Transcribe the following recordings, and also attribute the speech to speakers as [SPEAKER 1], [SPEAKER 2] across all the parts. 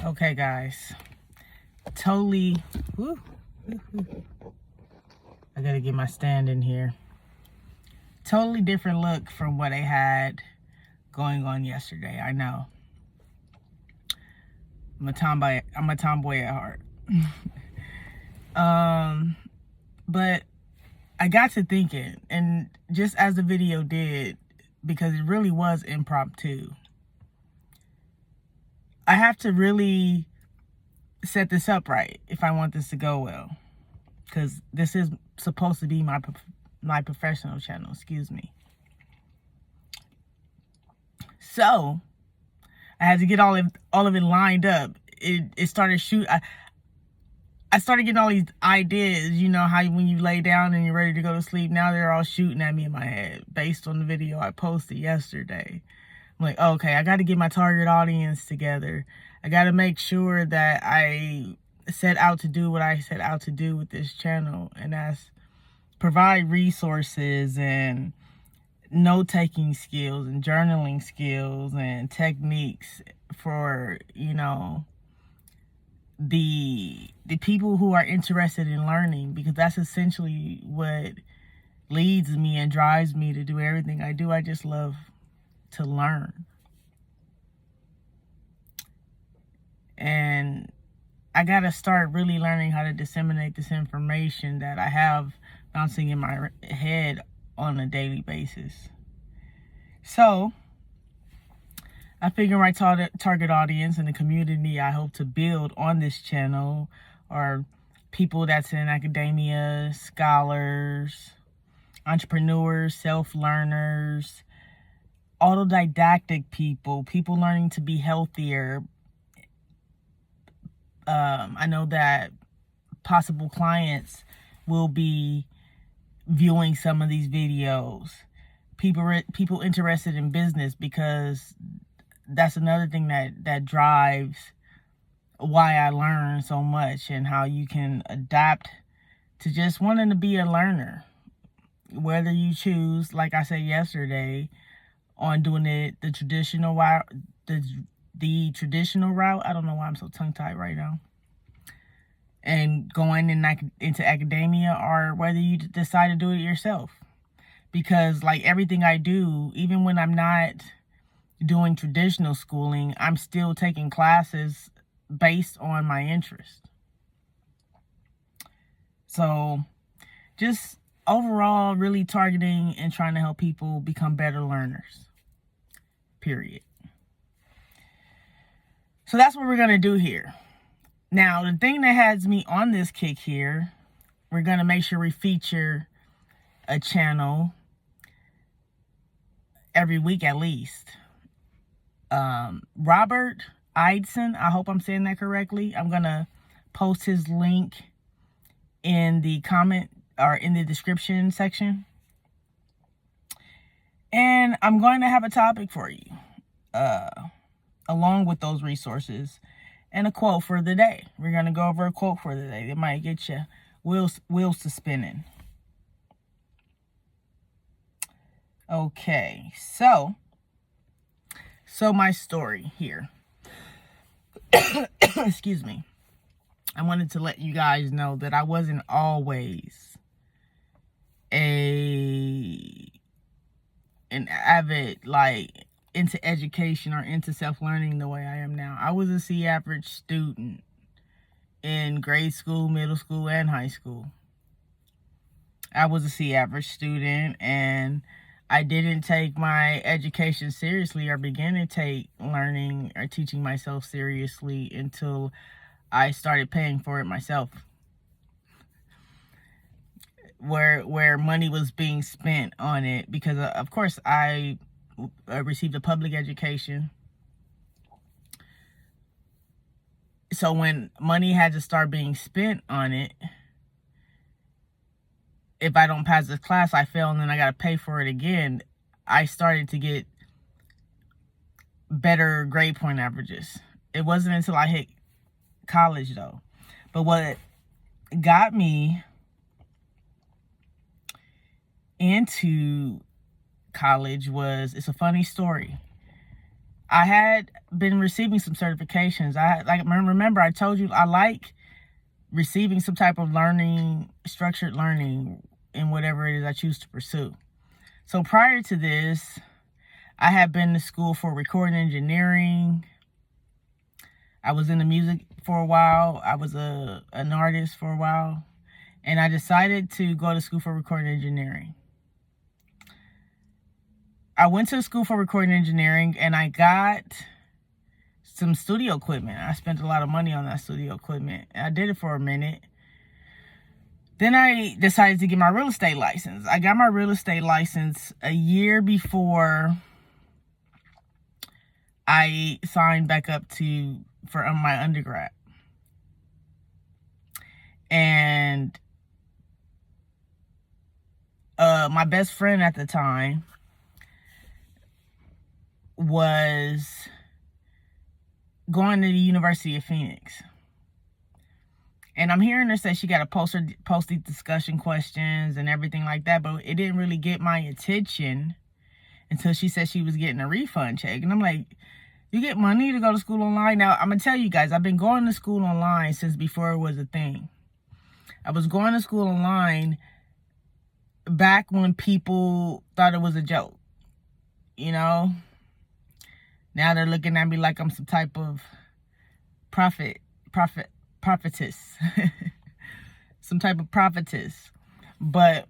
[SPEAKER 1] Okay, guys. Totally. Woo, woo, woo. I gotta get my stand in here. Totally different look from what I had going on yesterday. I know. I'm a tomboy at heart. But I got to thinking, and just as the video did, because it really was impromptu, I have to really set this up right if I want this to go well, because this is supposed to be my professional channel. Excuse me. So I had to get all of it lined up. It started I started getting all these ideas. You know how when you lay down and you're ready to go to sleep, now they're all shooting at me in my head based on the video I posted yesterday. I'm like, okay, I got to get my target audience together. I got to make sure that I set out to do what I set out to do with this channel, and that's provide resources and note-taking skills and journaling skills and techniques for, you know, the people who are interested in learning, because that's essentially what leads me and drives me to do everything I do. I just love to learn. And I got to start really learning how to disseminate this information that I have bouncing in my head on a daily basis. So I figure my target audience and the community I hope to build on this channel are people that's in academia, scholars, entrepreneurs, self-learners, autodidactic people learning to be healthier. I know that possible clients will be viewing some of these videos. People interested in business, because that's another thing that drives why I learn so much, and how you can adapt to just wanting to be a learner. Whether you choose, like I said yesterday, on doing it the traditional route, the traditional route. I don't know why I'm so tongue-tied right now. And going into academia, or whether you decide to do it yourself. Because like everything I do, even when I'm not doing traditional schooling, I'm still taking classes based on my interest. So just overall really targeting and trying to help people become better learners. Period. So that's what we're going to do here. Now, the thing that has me on this kick here, we're going to make sure we feature a channel every week at least. Robert Edison, I hope I'm saying that correctly. I'm going to post his link in the comment or in the description section. And I'm going to have a topic for you, along with those resources, and a quote for the day. We're going to go over a quote for the day that might get you wheels to spinning. Okay, so my story here. Excuse me. I wanted to let you guys know that I wasn't always an avid, like, into education or into self-learning the way I am now. I was a C average student in grade school, middle school, and high school. I was a C average student, and I didn't take my education seriously or begin to take learning or teaching myself seriously until I started paying for it myself. Where money was being spent on it, because of course I received a public education. So when money had to start being spent on it, if I don't pass this class, I fail, and then I got to pay for it again. I started to get better grade point averages. It wasn't until I hit college though. But what got me into college was, it's a funny story. I had been receiving some certifications. Remember I told you I like receiving some type of learning, structured learning in whatever it is I choose to pursue. So prior to this, I had been to school for recording engineering. I was in the music for a while. I was an artist for a while. And I decided to go to school for recording engineering. I went to school for recording engineering and I got some studio equipment. I spent a lot of money on that studio equipment. I did it for a minute. Then I decided to get my real estate license. I got my real estate license a year before I signed back up for my undergrad. And my best friend at the time was going to the University of Phoenix. And I'm hearing her say she got to post these discussion questions and everything like that, but it didn't really get my attention until she said she was getting a refund check. And I'm like, you get money to go to school online? Now, I'm going to tell you guys, I've been going to school online since before it was a thing. I was going to school online back when people thought it was a joke, you know? Now they're looking at me like I'm some type of prophetess. Some type of prophetess. But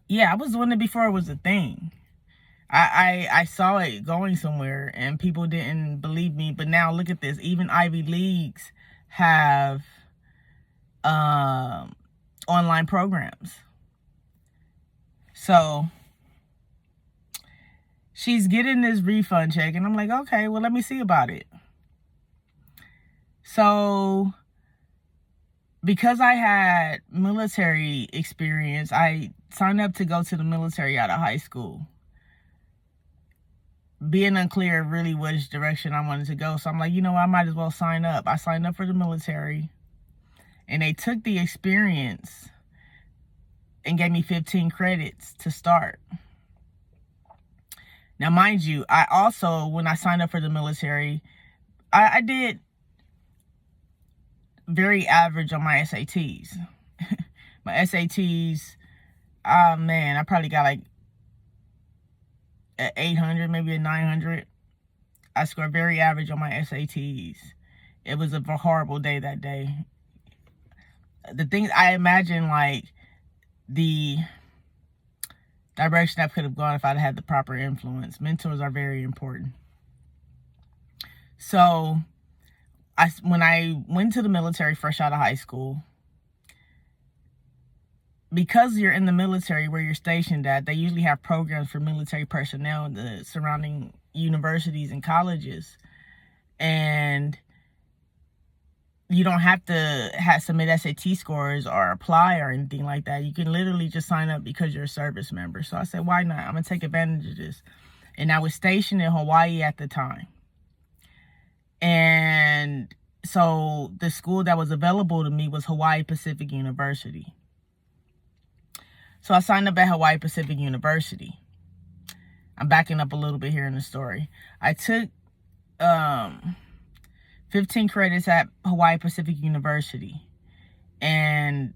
[SPEAKER 1] yeah, I was doing it before it was a thing. I saw it going somewhere and people didn't believe me. But now look at this. Even Ivy Leagues have online programs. So she's getting this refund check and I'm like, okay, well, let me see about it. So because I had military experience, I signed up to go to the military out of high school. Being unclear really which direction I wanted to go. So I'm like, you know, I might as well sign up. I signed up for the military and they took the experience and gave me 15 credits to start. Now, mind you, I also, when I signed up for the military, I did very average on my SATs. My SATs, man, I probably got like an 800, maybe a 900. I scored very average on my SATs. It was a horrible day that day. The things I imagine, like, the direction I could have gone if I'd had the proper influence. Mentors are very important. So when I went to the military fresh out of high school, because you're in the military where you're stationed at, they usually have programs for military personnel in the surrounding universities and colleges. And you don't have to submit SAT scores or apply or anything like that. You can literally just sign up because you're a service member. So I said, why not? I'm going to take advantage of this. And I was stationed in Hawaii at the time. And so the school that was available to me was Hawaii Pacific University. So I signed up at Hawaii Pacific University. I'm backing up a little bit here in the story. I took 15 credits at Hawaii Pacific University. And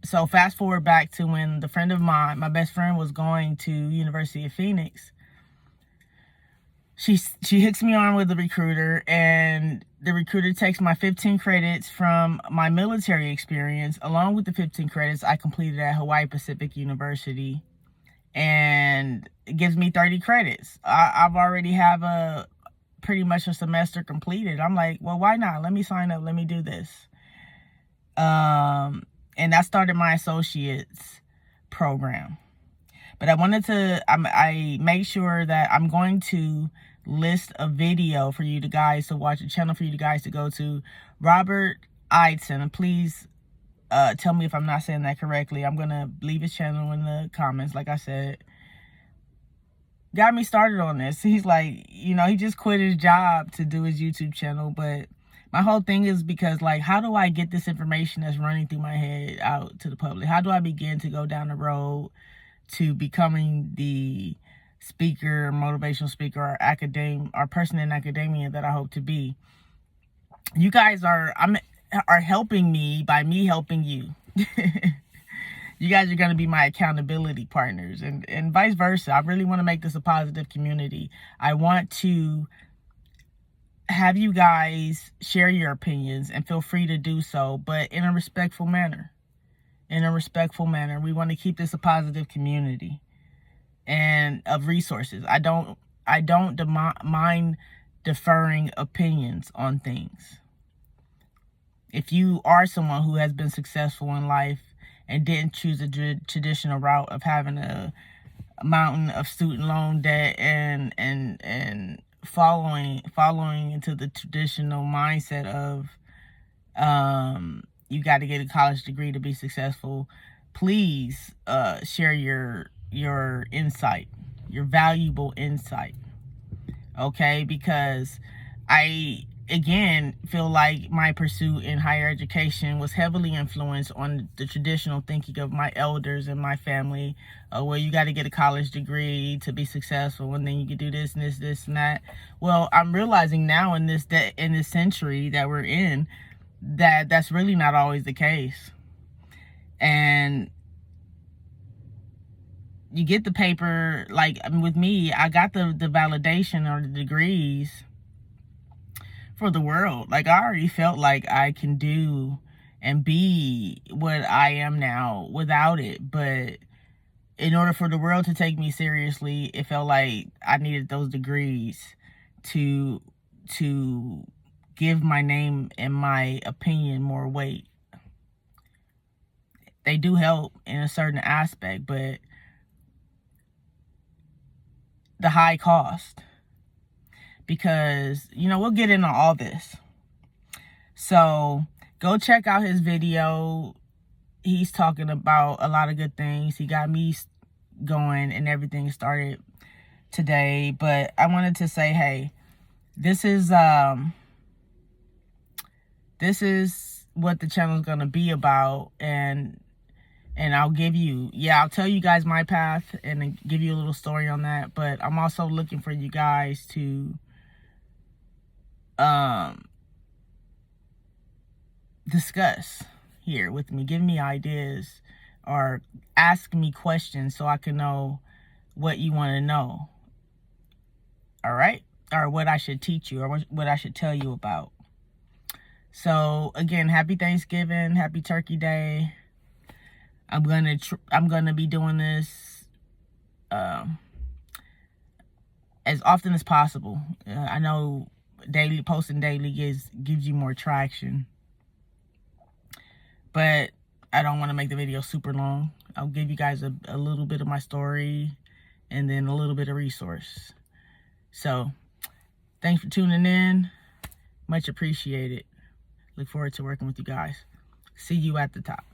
[SPEAKER 1] so fast forward back to when the friend of mine, my best friend, was going to University of Phoenix. She hooks me on with the recruiter, and the recruiter takes my 15 credits from my military experience along with the 15 credits I completed at Hawaii Pacific University, and it gives me 30 credits. I've already have pretty much a semester completed. I'm like, well, why not? Let me sign up. Let me do this. And I started my associates program. But I wanted to, I made sure that I'm going to list a video for you guys to watch, a channel for you guys to go to. Robert Edison. And please tell me if I'm not saying that correctly. I'm going to leave his channel in the comments, like I said. Got me started on this. He's like, you know, he just quit his job to do his YouTube channel. But my whole thing is because, like, how do I get this information that's running through my head out to the public? How do I begin to go down the road to becoming the speaker, motivational speaker, or person in academia that I hope to be. You guys are helping me by me helping you. You guys are going to be my accountability partners, and vice versa. I really want to make this a positive community. I want to have you guys share your opinions, and feel free to do so, but in a respectful manner. In a respectful manner. We want to keep this a positive community and of resources. I don't mind deferring opinions on things. If you are someone who has been successful in life and didn't choose a traditional route of having a mountain of student loan debt and following into the traditional mindset of you got to get a college degree to be successful, please share your insight, your valuable insight. Okay, because I again feel like my pursuit in higher education was heavily influenced on the traditional thinking of my elders and my family. Well, you got to get a college degree to be successful, and then you can do this and this and that. Well, I'm realizing now in this century that we're in, that that's really not always the case. And you get the paper, like, I mean, with me, I got the validation or the degrees for the world. Like, I already felt like I can do and be what I am now without it. But in order for the world to take me seriously, it felt like I needed those degrees to give my name and my opinion more weight. They do help in a certain aspect, but the high cost. Because, you know, we'll get into all this. So go check out his video. He's talking about a lot of good things. He got me going, and everything started today. But I wanted to say, hey, this is what the channel is going to be about. And I'll tell you guys my path and give you a little story on that. But I'm also looking for you guys to discuss here with me. Give me ideas or ask me questions so I can know what you want to know. All right? Or what I should teach you, or what I should tell you about. So again, happy Thanksgiving, happy Turkey Day. I'm gonna be doing this as often as possible. I know posting daily gives you more traction, but I don't want to make the video super long. I'll give you guys a little bit of my story and then a little bit of resource. So thanks for tuning in. Much appreciated. Look forward to working with you guys. See you at the top.